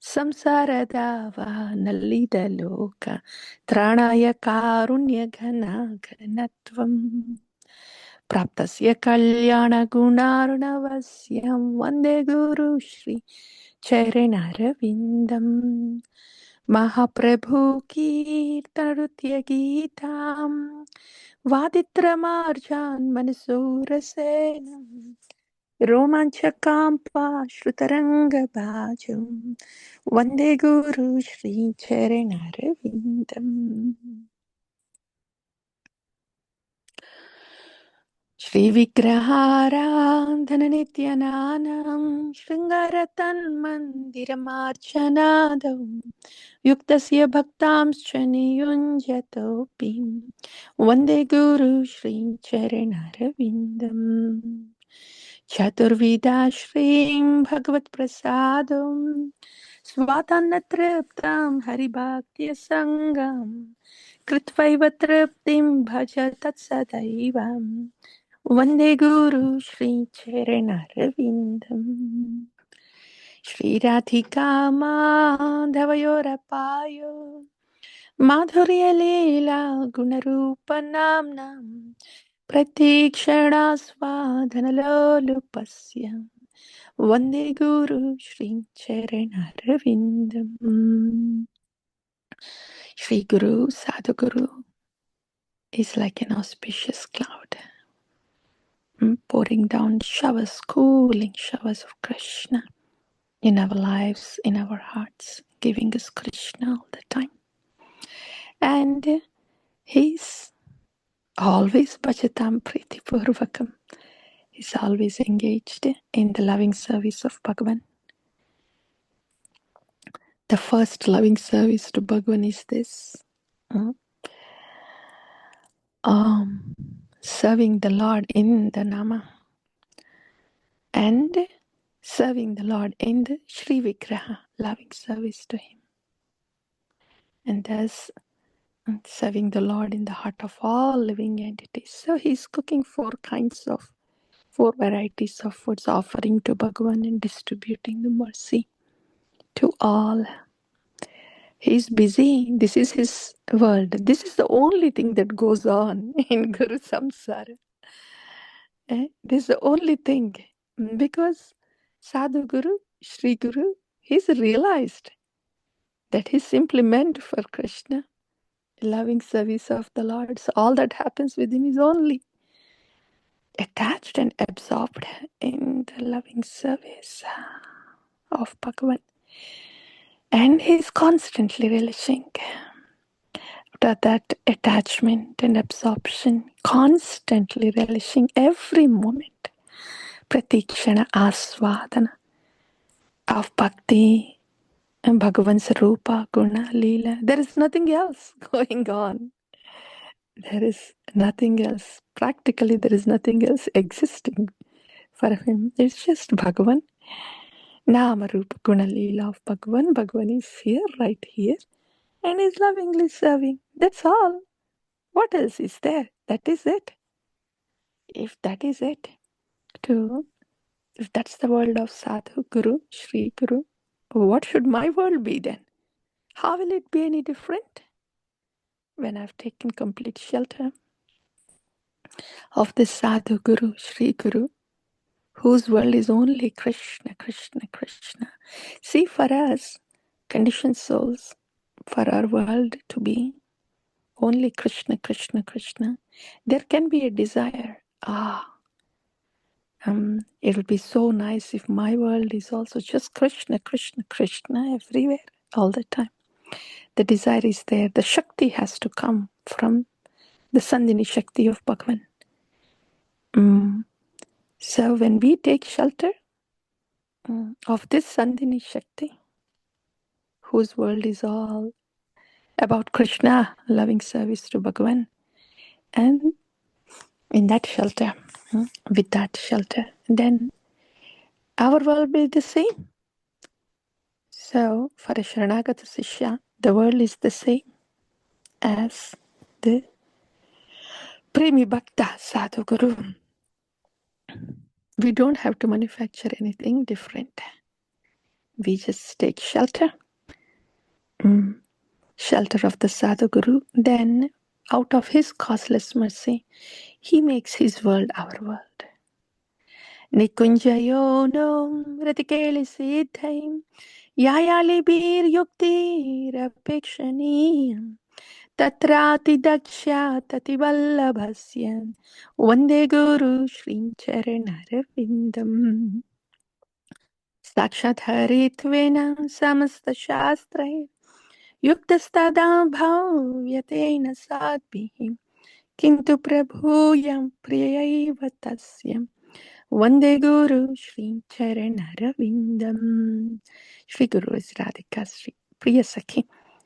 Samsaradava Nalida Loka Tranaya Karunya Ghana Ghanatvam Praptasya Kalyana Gunarnavasyam Vande Guru Shri Charanarvindam Mahaprabhu Kirtanutya Geetam Vaditramarjan Manasurasenam Romanchakampa Shrutarangabhajam Vande Guru Shri Charanarvindam Shri Vigrahara Dhananityananam Shringaratan Mandiramarchanadam Yuktasya Bhaktamscha Niyunjatopim Vande Guru Shri Charanarvindam Chaturvida Shrim Bhagavat Prasadam Svatannatriptam Haribhaktya Sangam Kritvaiva Triptim Bhaja Tatsadaivam Vande Guru Shri Charanarvindam Shri Radhika Madhavayorapayo Madhurya Leela Gunarupa Namnam Pratikshana Swadhanalolupasya Vande Guru Shri Charanarvindam. Shri Guru, Sadhguru is like an auspicious cloud, pouring down showers, cooling showers of Krishna in our lives, in our hearts, giving us Krishna all the time. And he's always Bhajatam Priti Purvakam. He's always engaged in the loving service of Bhagavan. The first loving service to Bhagavan is this. Serving the Lord in the Nama and serving the Lord in the Shri Vigraha, loving service to Him. And thus serving the Lord in the heart of all living entities. So He's cooking four varieties of foods, offering to Bhagavan and distributing the mercy to all. He's busy. This is his world. This is the only thing that goes on in Guru Samsara. This is the only thing. Because Sadhu Guru, Shri Guru, he's realized that he's simply meant for Krishna, loving service of the Lord. So all that happens with him is only attached and absorbed in the loving service of Bhagavan. And he's constantly relishing that attachment and absorption, constantly relishing every moment. Pratikshana asvadana of bhakti and Bhagavan's rupa, guna, leela. There is nothing else going on. There is nothing else. Practically, there is nothing else existing for him. It's just Bhagavan. Nama rupa guna leela of Bhagavan. Bhagavan is here, right here, and is lovingly serving. That's all. What else is there? That is it. If that is it, if that's the world of Sadhu, Guru, Shri Guru, what should my world be then? How will it be any different when I've taken complete shelter of this Sadhu, Guru, Shri Guru, whose world is only Krishna, Krishna, Krishna? See, for us, conditioned souls, for our world to be only Krishna, Krishna, Krishna, there can be a desire. It will be so nice if my world is also just Krishna, Krishna, Krishna everywhere, all the time. The desire is there. The Shakti has to come from the Sandhini Shakti of Bhagavan. So when we take shelter of this Sandhini Shakti, whose world is all about Krishna, loving service to Bhagavan, and in that shelter, with that shelter, then our world will be the same. So for a Sharanagata Sishya, the world is the same as the Premi Bhakta Sadhu Guru. We don't have to manufacture anything different. we just take shelter, shelter of the Sadhguru. Then, out of his causeless mercy, he makes his world our world. Nikunjayo no ratikeli siddhaim yayali bir yukti rapekshaniyam tatrati daksha tativallabhasya vande guru shrim charanarvindam sakshat haritvenam samasta shastrai yuktastada bhavyatena sadbhihim kintu prabhuyam priyaiva tasyam Vande Guru Shri Charanarvindam. Shri Guru is Radhika Sri Priya Sakhi.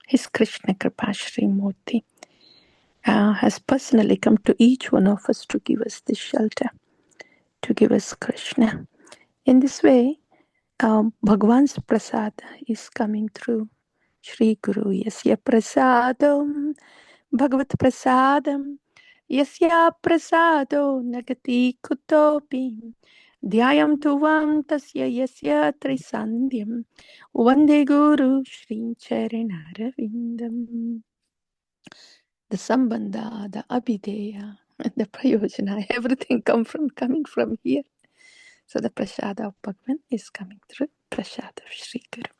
His Krishna Kripa Shri Murti has personally come to each one of us to give us this shelter, to give us Krishna. In this way, Bhagwan's prasad is coming through Shri Guru. Yasya prasadam Bhagavat prasadam Yasya prasado nagati kutopi Dhyayam tuvam tasya yasya trisandhyam Vande Guru Shri Charanarvindam. The Sambandha, the Abhideya, the Prayojana, everything coming from here. So the Prasada of Bhagavan is coming through Prasada of Shri Guru.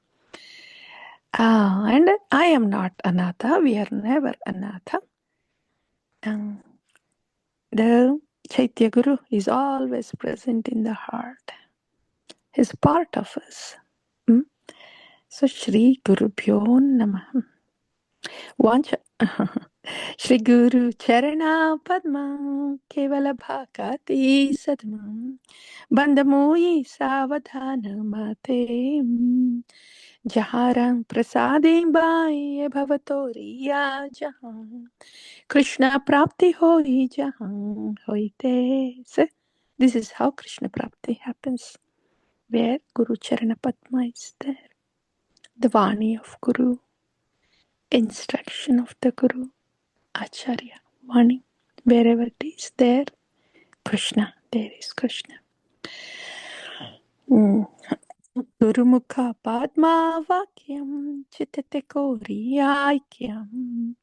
And I am not Anatha, we are never Anatha. The Chaitya Guru is always present in the heart. He's part of us. So Shri Guru Bhyo Namah. Vancha Shri Guru Charana Padma Kevala Bhakati Sadma Bandamoi Savadhana Mate Jaharang Prasadi Bai Bhavatoriya Jahan Krishna Prapti Hoi Jahan Hoite. So this is how Krishna Prapti happens, where Guru Charana Padma is there. The Vani of Guru, instruction of the Guru, Acharya, Vani, wherever it is there, Krishna, there is Krishna. Guru Mukha Padma Vakyam Chitate Kori Aikyam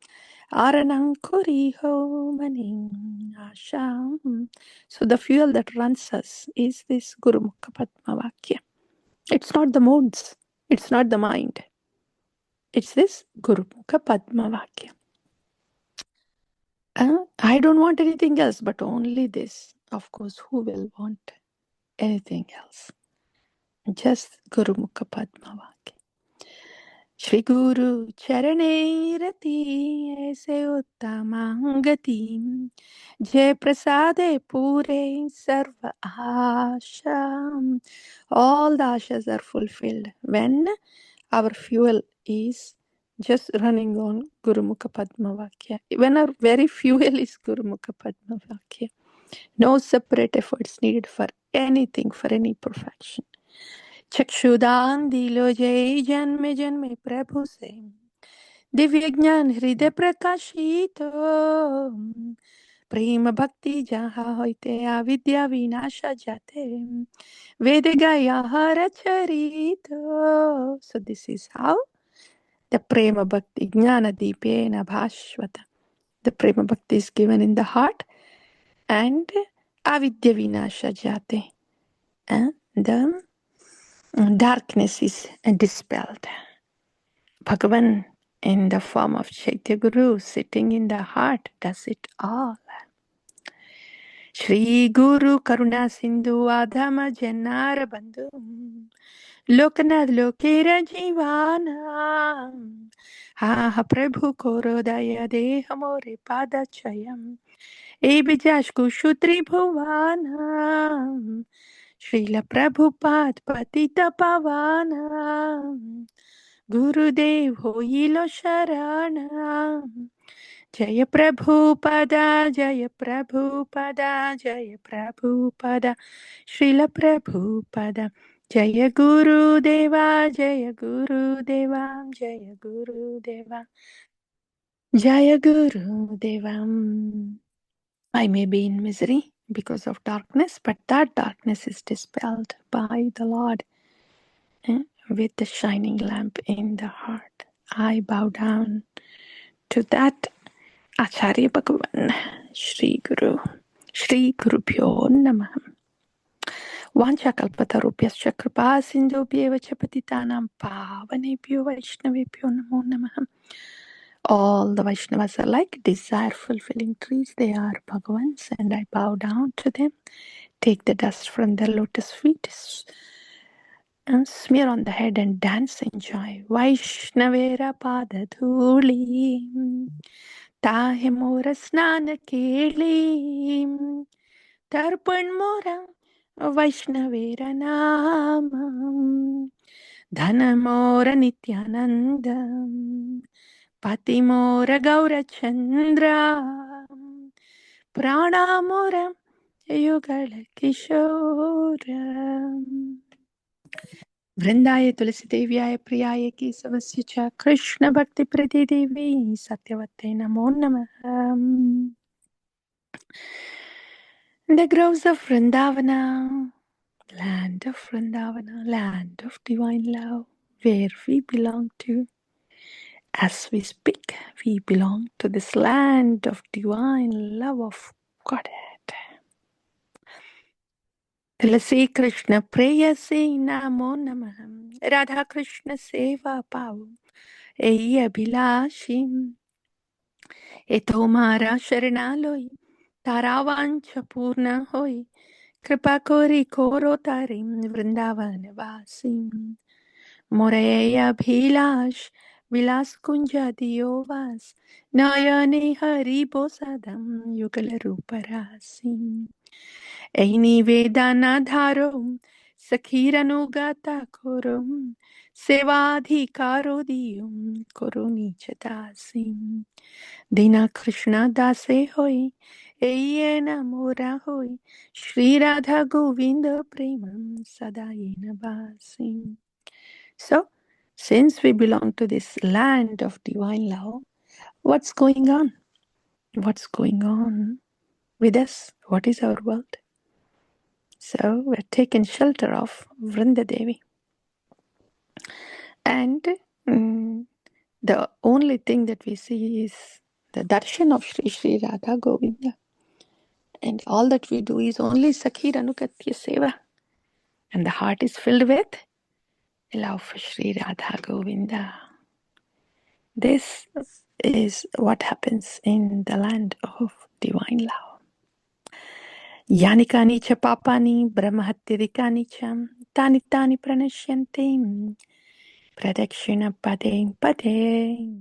Aranang Koriho Maning Asham. So the fuel that runs us is this Guru Mukha Padma Vakya. It's not the modes, it's not the mind. It's this Guru Mukha Padma Vakya. I don't want anything else but only this. Of course, who will want anything else? Just Guru Mukha Padma Vakya. Shri Guru Charane Rati Aise Uttamangati Jai Prasade Pure Sarva Asham. All the ashas are fulfilled when our fuel is just running on Guru Mukha Padma Vakya. When our very fuel is Guru Mukha Padma Vakya. No separate efforts needed for anything, for any perfection. चक्षुदान दिलो जय जन्मे जन्मे प्रभु से दिव्य ज्ञान हृदय प्रकाशित प्रेम भक्ति जहाँ होते अविद्या विनाश जाते वेद गाया हर चरित. So this is how the prema bhakti jnana deepena bhashvata. The prema bhakti is given in the heart and avidya vinasha jate. And the darkness is dispelled. Bhagavan in the form of Chaitya Guru sitting in the heart does it all. Shri Guru Karuna Sindhu Adhama Janara Bandhu Lokanath Lokera Jivana Ha Prabhu Korodaya Dehamore Padachayam Ebijash Kushutri Bhuvana Srila Prabhupada Patita Pavana Gurudev Hoilo Sharana Jaya Prabhupada Jaya Prabhupada Jaya Prabhupada Srila Prabhupada Jaya Guru Deva Jaya Guru Deva Jaya Guru Deva Jaya Guru Deva. I may be in misery because of darkness, but that darkness is dispelled by the Lord. with the shining lamp in the heart. I bow down to that Acharya Bhagavan, Shri Guru. Shri Gurubhyo Namah. Vanchakalpatarubhyascha kripa sindhubhyeva cha patitanam pavanebhyo vaishnavebhyo namo namah. All the Vaishnavas are like desire fulfilling trees. They are Bhagavans, and I bow down to them. Take the dust from their lotus feet, and smear on the head and dance in joy. Vaishnavera pada dhuli, tahe mora snana keli, tarpan mora Vaishnavera nama, dhana mora nityananda, pati mora gaura chandra, prana mora yugala kishora. वृंदाय तुलसी देव्याय प्रियाय केशवस्य च कृष्ण भक्ति प्रदे देवी सत्यवते नमो नमः. The groves of Vrindavana, land of Vrindavana, land of divine love, where we belong to. As we speak, we belong to this land of divine love of Godhead. Tulasi Krishna Preyasi Namo Namah. Radha Krishna Seva Pau. Ei Abhilashi. E tomara sharanaloi. Taravancha purna hoi. Kripa kori koro tarim Vrindavana vasim. Moreya Bhilash. Vilas kunja diovas. Nayane hari bosadam yugala ruparasim. Eini vedana dharom, sakhiranugata korum, sevadhikaro diyum, koruni chadasim. Dina Krishna dase hoi, eyena mora hoi, Shri Radha Govinda premam sadayena basim. So, since we belong to this land of divine love, what's going on? What's going on with us? What is our world? So we're taken shelter of Vrinda Devi. And the only thing that we see is the darshan of Sri Sri Radha Govinda. And all that we do is only Sakhi Ranukatya Seva. And the heart is filled with love for Sri Radha Govinda. This is what happens in the land of divine love. Yanikani cha papani brahmahatyadikani cha tani tani pranashyanti Pradakshina Pade Pade.